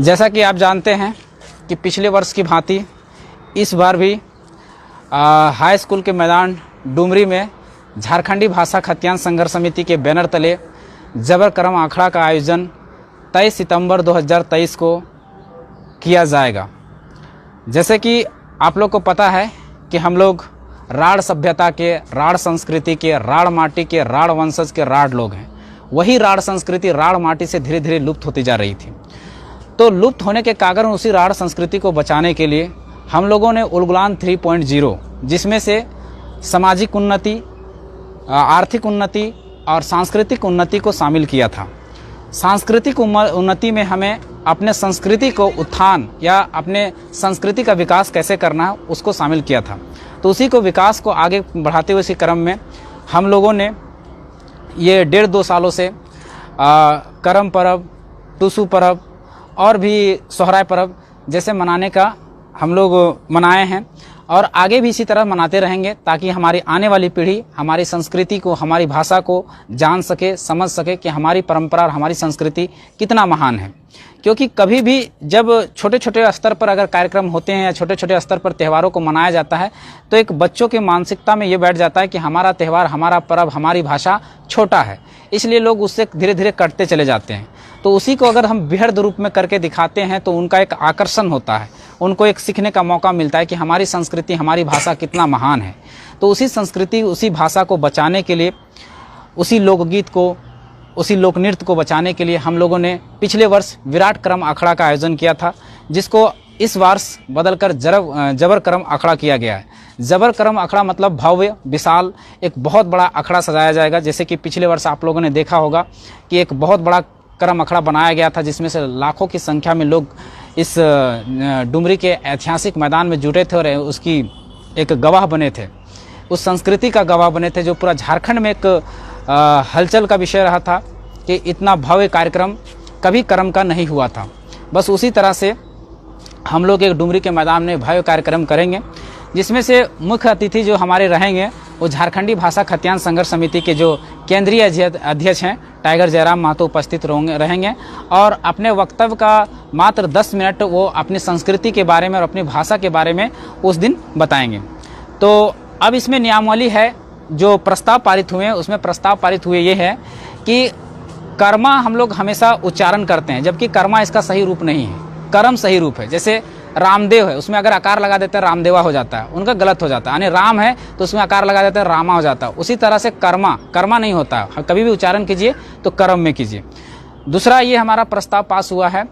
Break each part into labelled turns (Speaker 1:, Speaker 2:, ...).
Speaker 1: जैसा कि आप जानते हैं कि पिछले वर्ष की भांति इस बार भी हाई स्कूल के मैदान डुमरी में झारखंडी भाषा खतियान संघर्ष समिति के बैनर तले जबर करम आखड़ा का आयोजन 23 सितंबर 2023 को किया जाएगा। जैसे कि आप लोग को पता है कि हम लोग राढ़ सभ्यता के, राढ़ संस्कृति के, राढ़ माटी के, राढ़ वंशज के राढ़ लोग हैं। वही राढ़ संस्कृति राढ़ माटी से धीरे धीरे लुप्त होती जा रही थी। तो लुप्त होने के कारण उसी राढ़ संस्कृति को बचाने के लिए हम लोगों ने उलगुलान 3.0, जिसमें से सामाजिक उन्नति, आर्थिक उन्नति और सांस्कृतिक उन्नति को शामिल किया था। सांस्कृतिक उन्नति में हमें अपने संस्कृति को उत्थान या अपने संस्कृति का विकास कैसे करना है उसको शामिल किया था। तो उसी को विकास को आगे बढ़ाते हुए इसी क्रम में हम लोगों ने ये 1.5-2 सालों से करम परब, टूसू परब और भी सोहराय परब जैसे मनाने का हम लोग मनाए हैं और आगे भी इसी तरह मनाते रहेंगे, ताकि हमारी आने वाली पीढ़ी हमारी संस्कृति को, हमारी भाषा को जान सके, समझ सके कि हमारी परंपरा और हमारी संस्कृति कितना महान है। क्योंकि कभी भी जब छोटे छोटे स्तर पर अगर कार्यक्रम होते हैं या छोटे छोटे स्तर पर त्योहारों को मनाया जाता है तो एक बच्चों की मानसिकता में ये बैठ जाता है कि हमारा त्यौहार, हमारा पर्व, हमारी भाषा छोटा है, इसलिए लोग उससे धीरे धीरे कटते चले जाते हैं। तो उसी को अगर हम बृहद रूप में करके दिखाते हैं तो उनका एक आकर्षण होता है, उनको एक सीखने का मौका मिलता है कि हमारी संस्कृति, हमारी भाषा कितना महान है। तो उसी संस्कृति, उसी भाषा को बचाने के लिए, उसी लोकगीत को, उसी लोक नृत्य को बचाने के लिए हम लोगों ने पिछले वर्ष विराट करम अखाड़ा का आयोजन किया था, जिसको इस वर्ष बदलकर जबर करम अखाड़ा किया गया है। जबर करम अखाड़ा मतलब भव्य, विशाल, एक बहुत बड़ा अखाड़ा सजाया जाएगा। जैसे कि पिछले वर्ष आप लोगों ने देखा होगा कि एक बहुत बड़ा करम अखाड़ा बनाया गया था, जिसमें से लाखों की संख्या में लोग इस डुमरी के ऐतिहासिक मैदान में जुटे थे और उसकी एक गवाह बने थे, उस संस्कृति का गवाह बने थे, जो पूरा झारखंड में एक हलचल का विषय रहा था कि इतना भव्य कार्यक्रम कभी करम का नहीं हुआ था। बस उसी तरह से हम लोग एक डुमरी के मैदान में भव्य कार्यक्रम करेंगे, जिसमें से मुख्य अतिथि जो हमारे रहेंगे वो झारखंडी भाषा खतियान संघर्ष समिति के जो केंद्रीय अध्यक्ष हैं टाइगर जयराम महतो उपस्थित रहेंगे और अपने वक्तव्य का मात्र 10 मिनट वो अपनी संस्कृति के बारे में और अपनी भाषा के बारे में उस दिन बताएंगे। तो अब इसमें नियमावली है, जो प्रस्ताव पारित हुए हैं उसमें प्रस्ताव पारित हुए ये है कि कर्मा हम लोग हमेशा उच्चारण करते हैं, जबकि कर्मा इसका सही रूप नहीं है, करम सही रूप है। जैसे रामदेव है, उसमें अगर आकार लगा देते हैं रामदेवा हो जाता है, उनका गलत हो जाता है। यानी राम है तो उसमें आकार लगा देते हैं रामा हो जाता है। उसी तरह से कर्मा नहीं होता है, कभी भी उच्चारण कीजिए तो कर्म में कीजिए। दूसरा ये हमारा प्रस्ताव पास हुआ है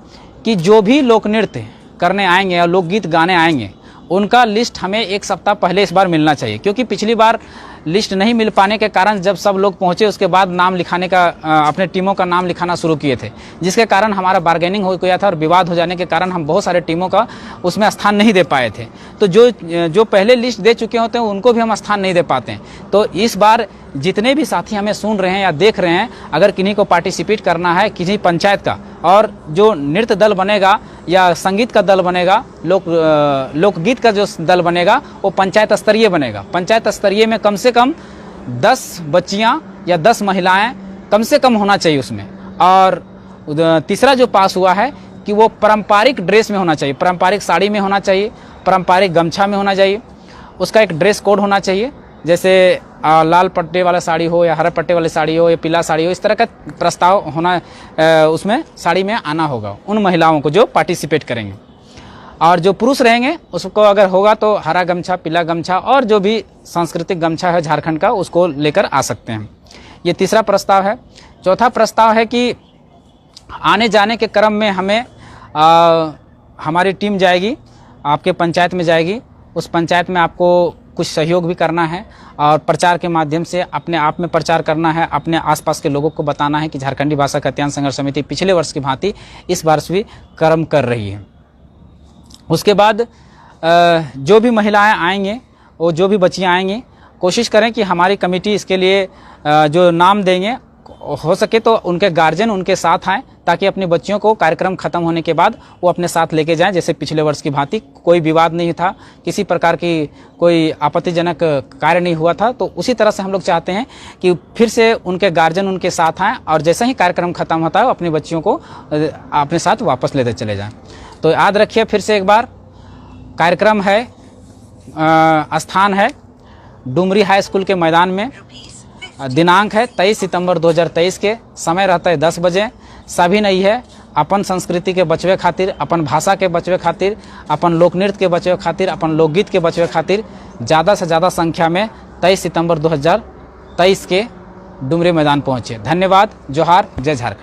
Speaker 1: कि जो भी लोक नृत्य करने आएंगे और लोकगीत गाने आएंगे उनका लिस्ट हमें 1 सप्ताह पहले इस बार मिलना चाहिए, क्योंकि पिछली बार लिस्ट नहीं मिल पाने के कारण जब सब लोग पहुंचे उसके बाद नाम लिखाने का, अपने टीमों का नाम लिखाना शुरू किए थे, जिसके कारण हमारा बार्गेनिंग हो गया था और विवाद हो जाने के कारण हम बहुत सारे टीमों का उसमें स्थान नहीं दे पाए थे। तो जो पहले लिस्ट दे चुके होते हैं उनको भी हम स्थान नहीं दे पाते हैं। तो इस बार जितने भी साथी हमें सुन रहे हैं या देख रहे हैं, अगर किन्हीं को पार्टिसिपेट करना है किसी पंचायत का, और जो नृत्य दल बनेगा या संगीत का दल बनेगा, लोकगीत का जो दल बनेगा वो पंचायत स्तरीय बनेगा। पंचायत स्तरीय में कम से कम 10 बच्चियां या 10 महिलाएं कम से कम होना चाहिए उसमें। और तीसरा जो पास हुआ है कि वो पारंपरिक ड्रेस में होना चाहिए, पारंपरिक साड़ी में होना चाहिए, पारंपरिक गमछा में होना चाहिए, उसका एक ड्रेस कोड होना चाहिए। जैसे लाल पट्टे वाला साड़ी हो या हरे पट्टे वाली साड़ी हो या पीला साड़ी हो, इस तरह का प्रस्ताव होना, उसमें साड़ी में आना होगा उन महिलाओं को जो पार्टिसिपेट करेंगे। और जो पुरुष रहेंगे उसको अगर होगा तो हरा गमछा, पीला गमछा और जो भी सांस्कृतिक गमछा है झारखंड का उसको लेकर आ सकते हैं। ये तीसरा प्रस्ताव है। चौथा प्रस्ताव है कि आने जाने के क्रम में हमें हमारी टीम जाएगी, आपके पंचायत में जाएगी, उस पंचायत में आपको कुछ सहयोग भी करना है और प्रचार के माध्यम से अपने आप में प्रचार करना है, अपने आसपास के लोगों को बताना है कि झारखंडी भाषा खतियान संघर्ष समिति पिछले वर्ष की भांति इस वर्ष भी कर्म कर रही है। उसके बाद जो भी महिलाएं आएंगे और जो भी बच्चियां आएंगी, कोशिश करें कि हमारी कमेटी इसके लिए जो नाम देंगे हो सके तो उनके गार्जियन उनके साथ आएँ, ताकि अपने बच्चियों को कार्यक्रम खत्म होने के बाद वो अपने साथ लेके जाएं। जैसे पिछले वर्ष की भांति कोई विवाद नहीं था, किसी प्रकार की कोई आपत्तिजनक कार्य नहीं हुआ था, तो उसी तरह से हम लोग चाहते हैं कि फिर से उनके गार्जियन उनके साथ आएँ और जैसे ही कार्यक्रम खत्म होता है अपनी बच्चियों को अपने साथ वापस लेते चले जाएँ। तो याद रखिए फिर से एक बार, कार्यक्रम है, स्थान है डुमरी हाई स्कूल के मैदान में, दिनांक है 23 सितंबर 2023 के, समय रहता है 10 बजे। सभी नहीं है, अपन संस्कृति के बचवे खातिर, अपन भाषा के बचवे खातिर, अपन लोक नृत्य के बचवे खातिर, अपन लोकगीत के बचवे खातिर ज़्यादा से ज़्यादा संख्या में 23 सितंबर 2023 के डुमरी मैदान पहुँचे। धन्यवाद। जोहार। जय झारखंड।